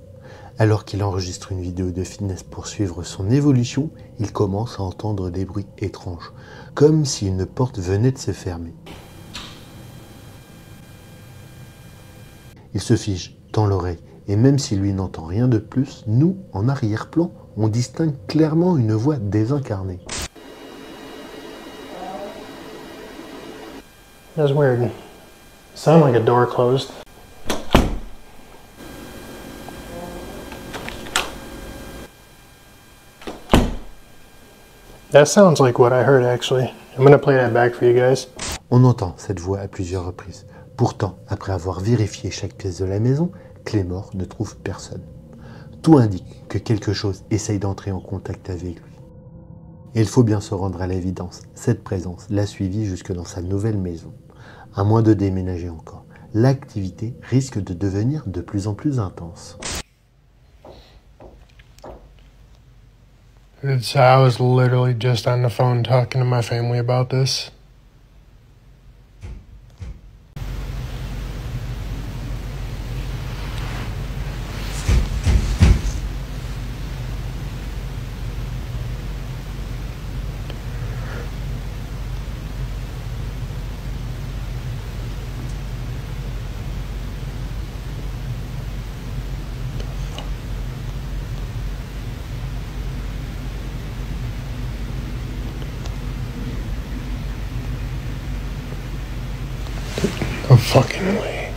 Alors qu'il enregistre une vidéo de fitness pour suivre son évolution, il commence à entendre des bruits étranges, comme si une porte venait de se fermer. Il se fige, tend l'oreille, et même si lui n'entend rien de plus, nous, en arrière-plan, on distingue clairement une voix désincarnée. That's weird. It sounded like a door closed. That sounds like what I heard, actually. I'm gonna play that back for you guys. On entend cette voix à plusieurs reprises. Pourtant, après avoir vérifié chaque pièce de la maison, Clémor ne trouve personne. Tout indique que quelque chose essaye d'entrer en contact avec lui. Et il faut bien se rendre à l'évidence, cette présence l'a suivi jusque dans sa nouvelle maison. À moins de déménager encore, l'activité risque de devenir de plus en plus intense. I was literally just on the phone talking to my family about this. No fucking way.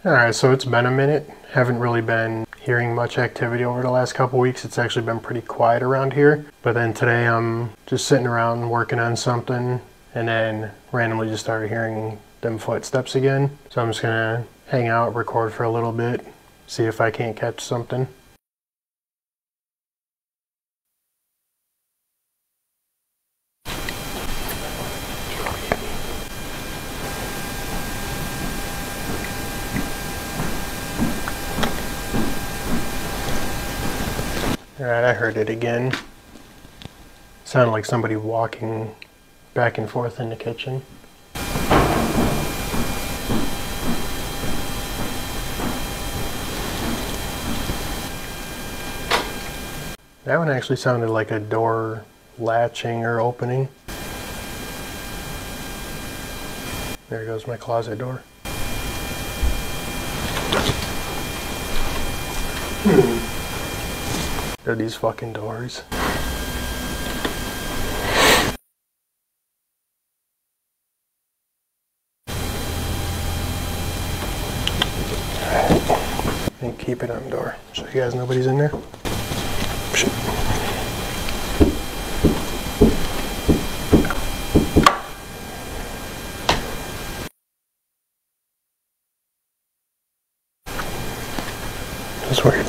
Alright, so it's been a minute. Haven't really been hearing much activity over the last couple weeks. It's actually been pretty quiet around here. But then today I'm just sitting around working on something and then randomly just started hearing them footsteps again. So I'm just gonna hang out, record for a little bit, see if I can't catch something. Alright, I heard it again. Sounded like somebody walking back and forth in the kitchen. That one actually sounded like a door latching or opening. There goes my closet door. They're these fucking doors. And keep it on the door so you guys nobody's in there. Shit. That's weird.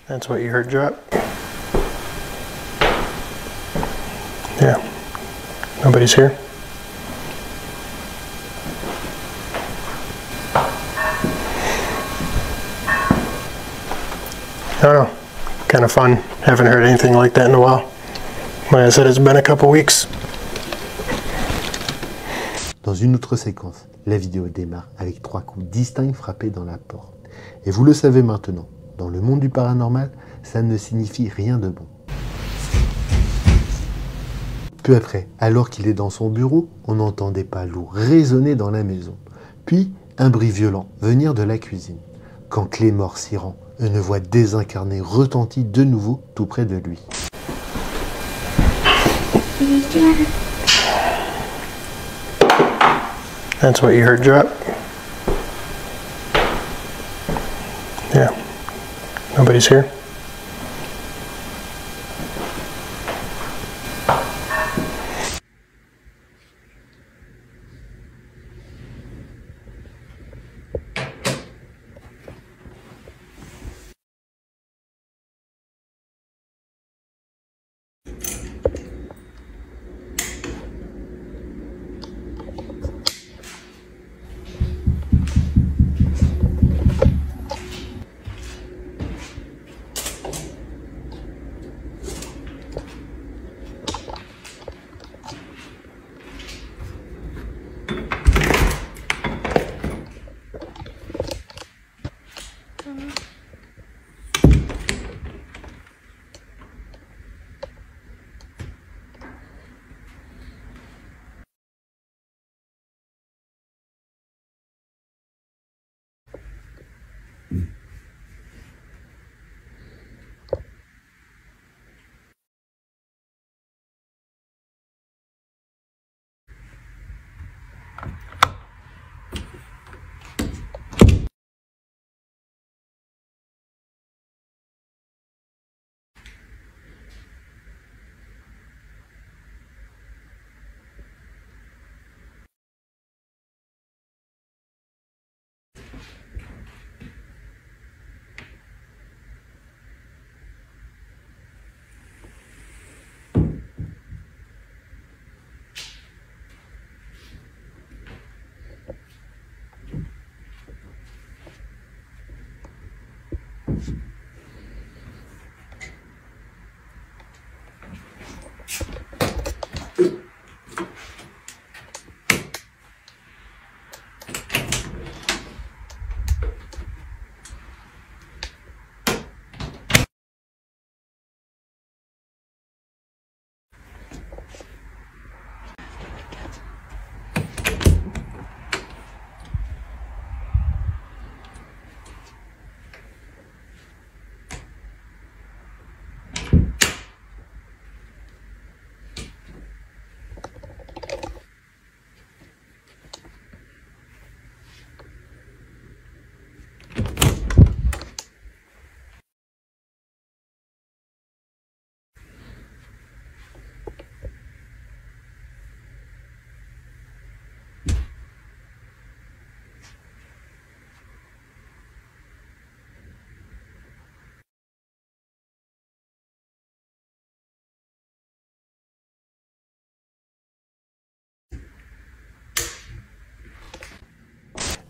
That's what you heard drop? Yeah. Nobody's here? I don't know. Kind of fun. Haven't heard anything like that in a while. Like I said, it's been a couple weeks. Dans une autre séquence, la vidéo démarre avec 3 coups distincts frappés dans la porte. Et vous le savez maintenant, dans le monde du paranormal, ça ne signifie rien de bon. Peu après, alors qu'il est dans son bureau, on entend des pas lourds résonner dans la maison. Puis, un bruit violent venir de la cuisine. Quand Clémor s'y rend, une voix désincarnée retentit de nouveau tout près de lui. That's what you heard drop? Yeah. Nobody's here?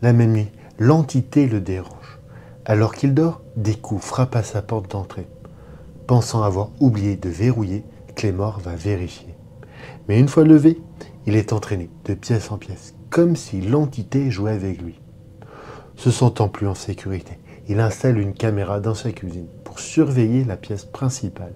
La même nuit, l'entité le dérange. Alors qu'il dort, des coups frappent à sa porte d'entrée. Pensant avoir oublié de verrouiller, Clémor va vérifier. Mais une fois levé, il est entraîné de pièce en pièce, comme si l'entité jouait avec lui. Se sentant plus en sécurité, il installe une caméra dans sa cuisine pour surveiller la pièce principale.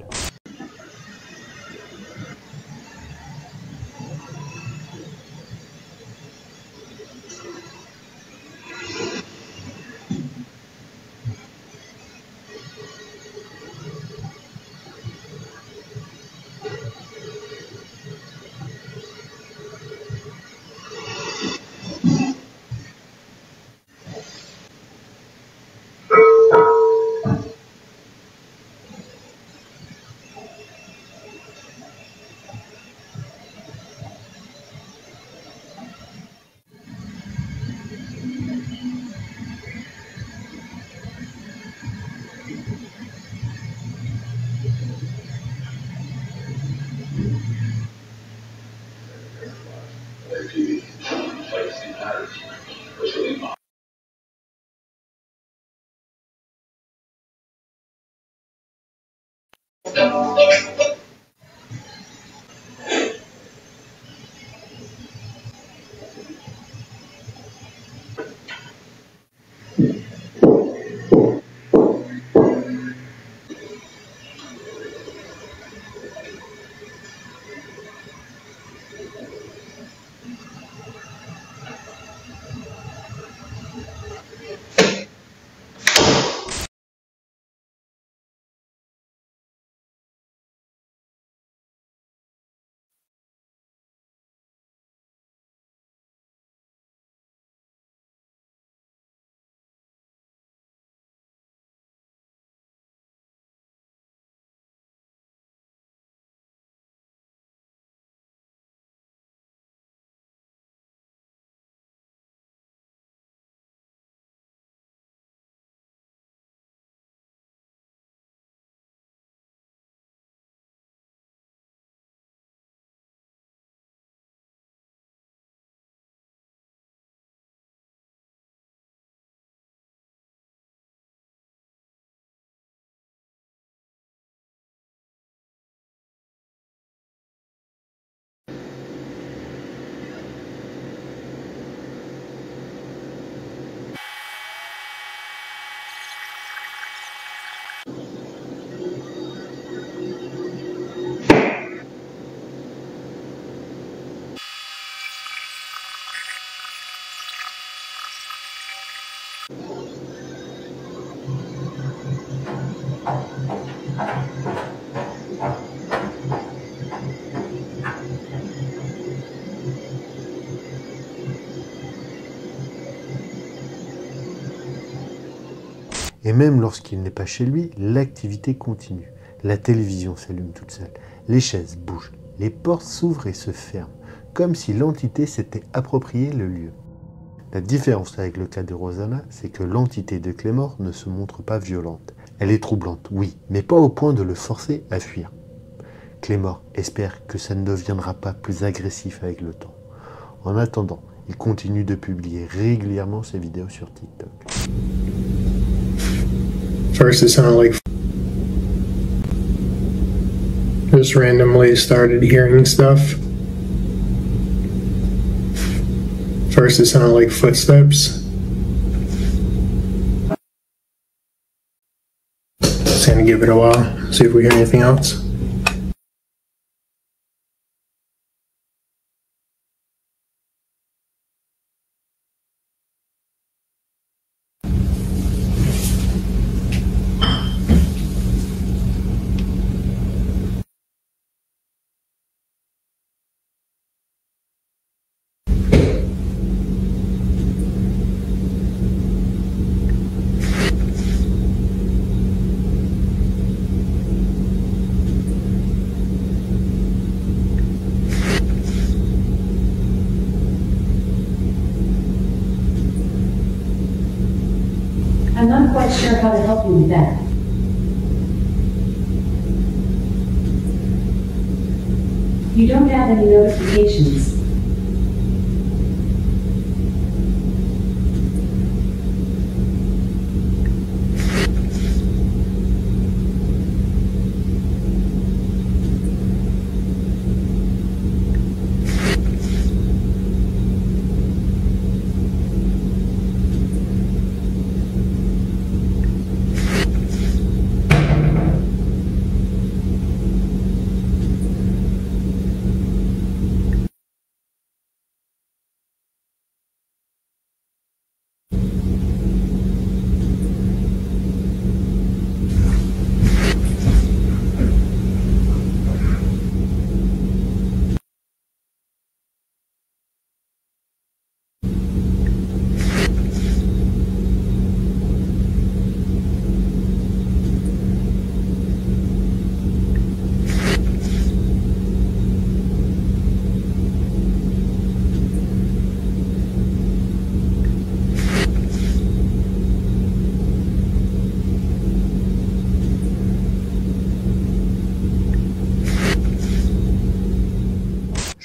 Et même lorsqu'il n'est pas chez lui, l'activité continue. La télévision s'allume toute seule, les chaises bougent, les portes s'ouvrent et se ferment, comme si l'entité s'était approprié le lieu. La différence avec le cas de Rosanna, c'est que l'entité de Clémor ne se montre pas violente. Elle est troublante, oui, mais pas au point de le forcer à fuir. Clémor espère que ça ne deviendra pas plus agressif avec le temps. En attendant, il continue de publier régulièrement ses vidéos sur TikTok. First, it sounded like just randomly started hearing stuff. First, it sounded like footsteps. Just gonna give it a while, see if we hear anything else. I'm not quite sure how to help you with that. You don't have any notifications.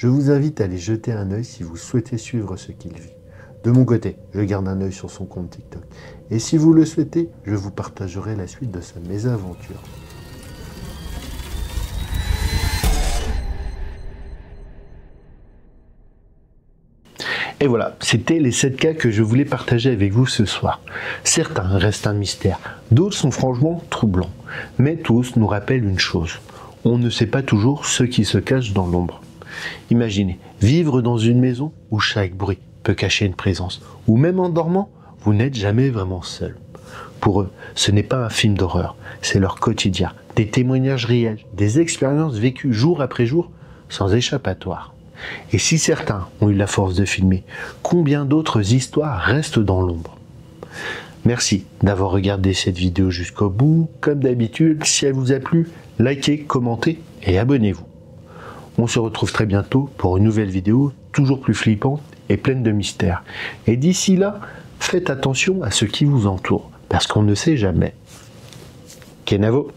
Je vous invite à aller jeter un œil si vous souhaitez suivre ce qu'il vit. De mon côté, je garde un œil sur son compte TikTok. Et si vous le souhaitez, je vous partagerai la suite de sa mésaventure. Et voilà, c'était les 7 cas que je voulais partager avec vous ce soir. Certains restent un mystère, d'autres sont franchement troublants. Mais tous nous rappellent une chose, on ne sait pas toujours ce qui se cache dans l'ombre. Imaginez, vivre dans une maison où chaque bruit peut cacher une présence, ou même en dormant, vous n'êtes jamais vraiment seul. Pour eux, ce n'est pas un film d'horreur, c'est leur quotidien, des témoignages réels, des expériences vécues jour après jour, sans échappatoire. Et si certains ont eu la force de filmer, combien d'autres histoires restent dans l'ombre? Merci d'avoir regardé cette vidéo jusqu'au bout. Comme d'habitude, si elle vous a plu, likez, commentez et abonnez-vous. On se retrouve très bientôt pour une nouvelle vidéo, toujours plus flippante et pleine de mystères. Et d'ici là, faites attention à ce qui vous entoure, parce qu'on ne sait jamais. Kenavo.